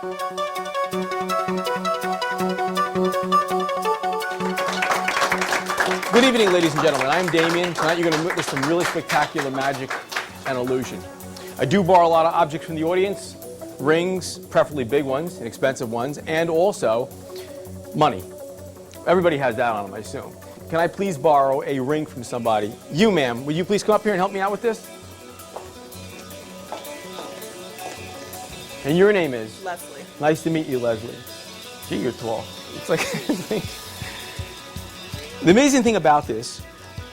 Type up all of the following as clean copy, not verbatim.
Good evening, ladies and gentlemen. I'm Damien. Tonight you're going to witness some really spectacular magic and illusion. I do borrow a lot of objects from the audience, rings, preferably big ones and expensive ones, and also money. Everybody has that on them, I assume. Can I please borrow a ring from somebody? You, ma'am, would you please come up here and help me out with this? And your name is? Leslie. Nice to meet you, Leslie. Gee, you're tall. It's like... The amazing thing about this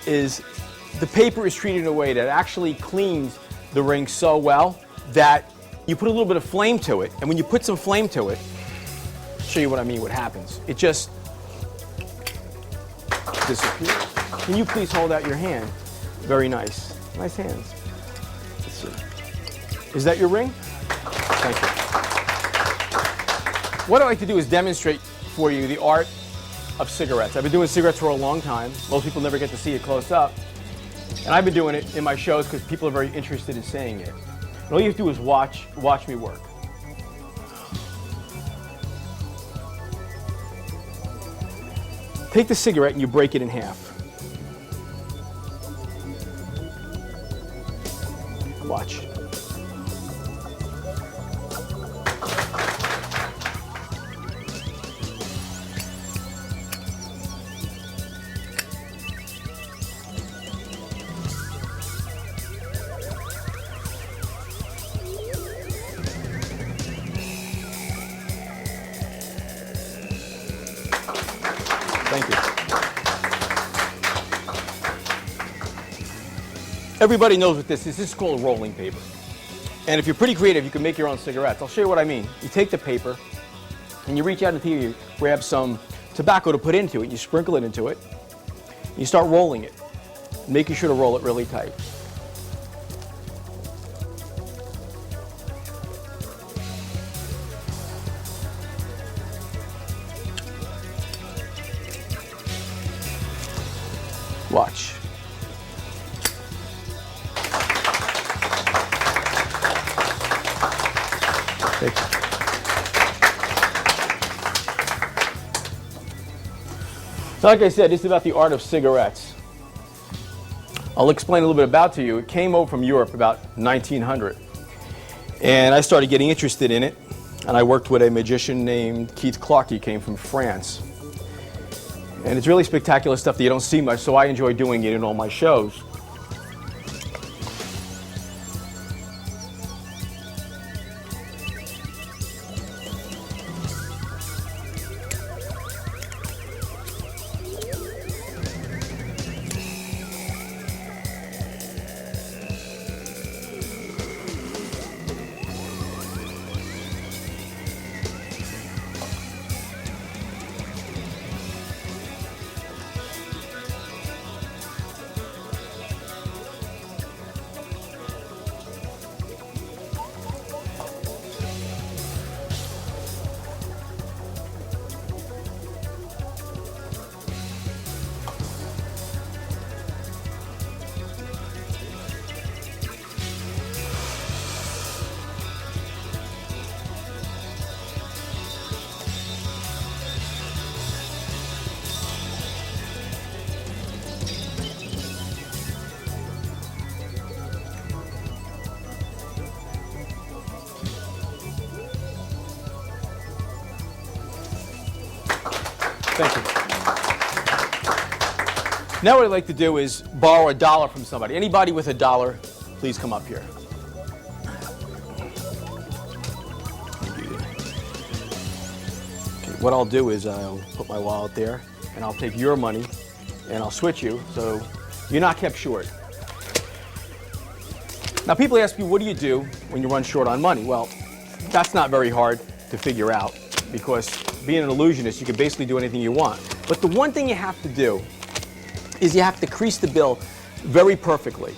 is the paper is treated in a way that actually cleans the ring so well that you put a little bit of flame to it, and when you put some flame to it, I'll show you what I mean, what happens. It just disappears. Can you please hold out your hand? Very nice. Nice hands. Let's see. Is that your ring? Thank you. What I like to do is demonstrate for you the art of cigarettes. I've been doing cigarettes for a long time. Most people never get to see it close up. And I've been doing it in my shows because people are very interested in seeing it. And all you have to do is watch me work. Take the cigarette and you break it in half. Watch. Thank you. Everybody knows what this is. This is called rolling paper. And if you're pretty creative, you can make your own cigarettes. I'll show you what I mean. You take the paper and you reach out into you, grab some tobacco to put into it, you sprinkle it into it, and you start rolling it, making sure to roll it really tight. Watch. So like I said, this is about the art of cigarettes. I'll explain a little bit about to you. It came over from Europe about 1900. And I started getting interested in it. And I worked with a magician named Keith Clark. He came from France. And it's really spectacular stuff that you don't see much, so I enjoy doing it in all my shows. Thank you. Now what I'd like to do is borrow $1 from somebody. Anybody with $1, please come up here. Okay, what I'll do is I'll put my wallet there, and I'll take your money, and I'll switch you, so you're not kept short. Now people ask me, what do you do when you run short on money? Well, that's not very hard to figure out, because being an illusionist, you can basically do anything you want. But the one thing you have to do is you have to crease the bill very perfectly.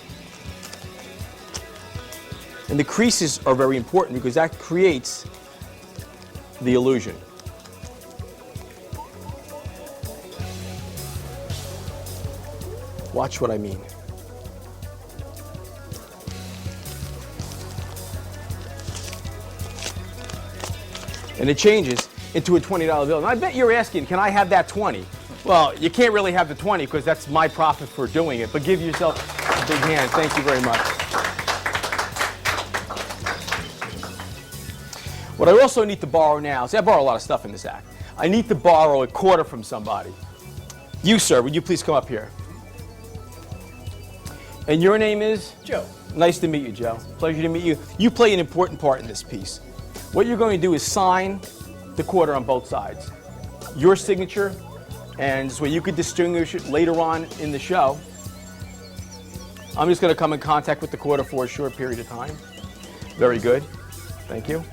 And the creases are very important because that creates the illusion. Watch what I mean. and it changes into a $20 bill. And I bet you're asking, can I have that 20? Well, you can't really have the 20 because that's my profit for doing it, but give yourself a big hand. Thank you very much. What I also need to borrow now, see, I borrow a lot of stuff in this act. I need to borrow a quarter from somebody. You, sir, would you please come up here? And your name is? Joe. Nice to meet you, Joe. Pleasure to meet you. You play an important part in this piece. What you're going to do is sign the quarter on both sides. Your signature, and this way you could distinguish it later on in the show. I'm just going to come in contact with the quarter for a short period of time. Very good. Thank you.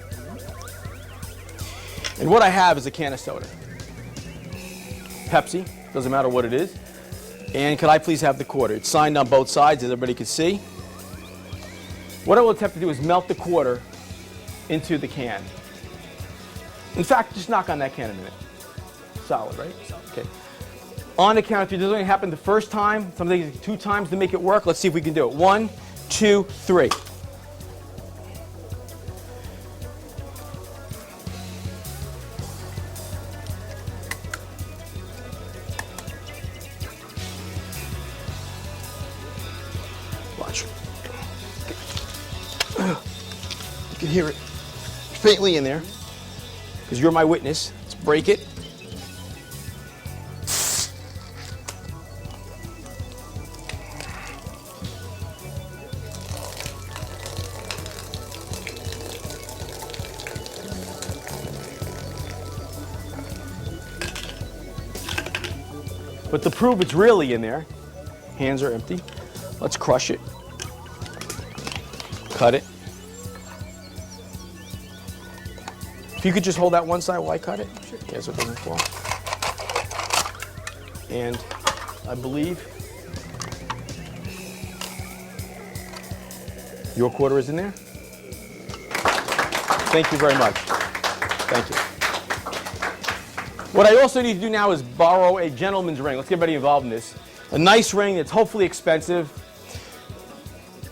And what I have is a can of soda. Pepsi, doesn't matter what it is. And could I please have the quarter? It's signed on both sides, as everybody can see. What I will attempt to do is melt the quarter into the can. In fact, just knock on that can a minute. Solid, right? Okay. On the count of three, this is going to happen the first time. Something 2 times to make it work. Let's see if we can do it. 1, 2, 3. Watch. You can hear it faintly in there because you're my witness. Let's break it. But to prove it's really in there, hands are empty. Let's crush it. Cut it. If you could just hold that one side while I cut it. Sure. Yeah, so it doesn't fall. And I believe your quarter is in there. Thank you very much. Thank you. What I also need to do now is borrow a gentleman's ring. Let's get everybody involved in this. A nice ring that's hopefully expensive.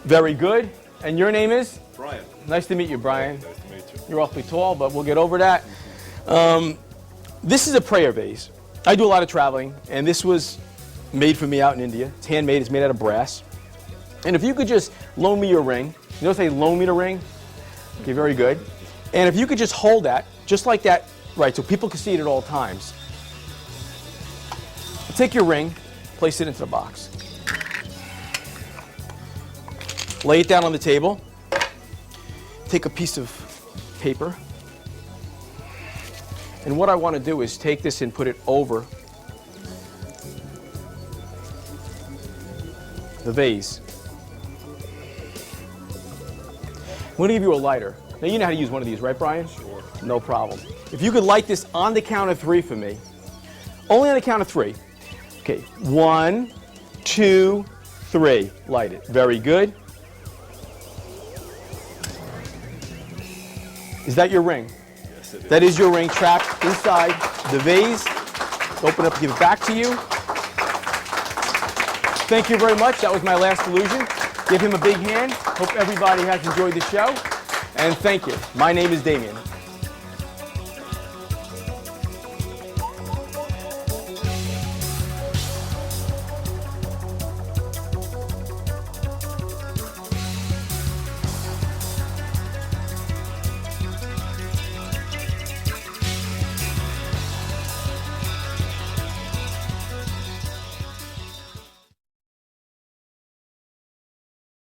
Very good. And your name is? Brian. Nice to meet you, Brian. Nice to meet you. You're awfully tall, but we'll get over that. This is a prayer vase. I do a lot of traveling, and this was made for me out in India. It's handmade. It's made out of brass. And if you could just loan me your ring. You know, say loan me the ring. Okay, very good. And if you could just hold that, just like that, right, so people can see it at all times. Take your ring, place it into the box. Lay it down on the table. Take a piece of paper. And what I want to do is take this and put it over the vase. I'm going to give you a lighter. Now, you know how to use one of these, right, Brian? Sure. No problem. If you could light this on the count of 3 for me. Only on the count of 3. Okay, 1, 2, 3. Light it. Very good. Is that your ring? Yes, it is. That is your ring trapped inside the vase. Open up, give it back to you. Thank you very much. That was my last illusion. Give him a big hand. Hope everybody has enjoyed the show. And thank you. My name is Damien.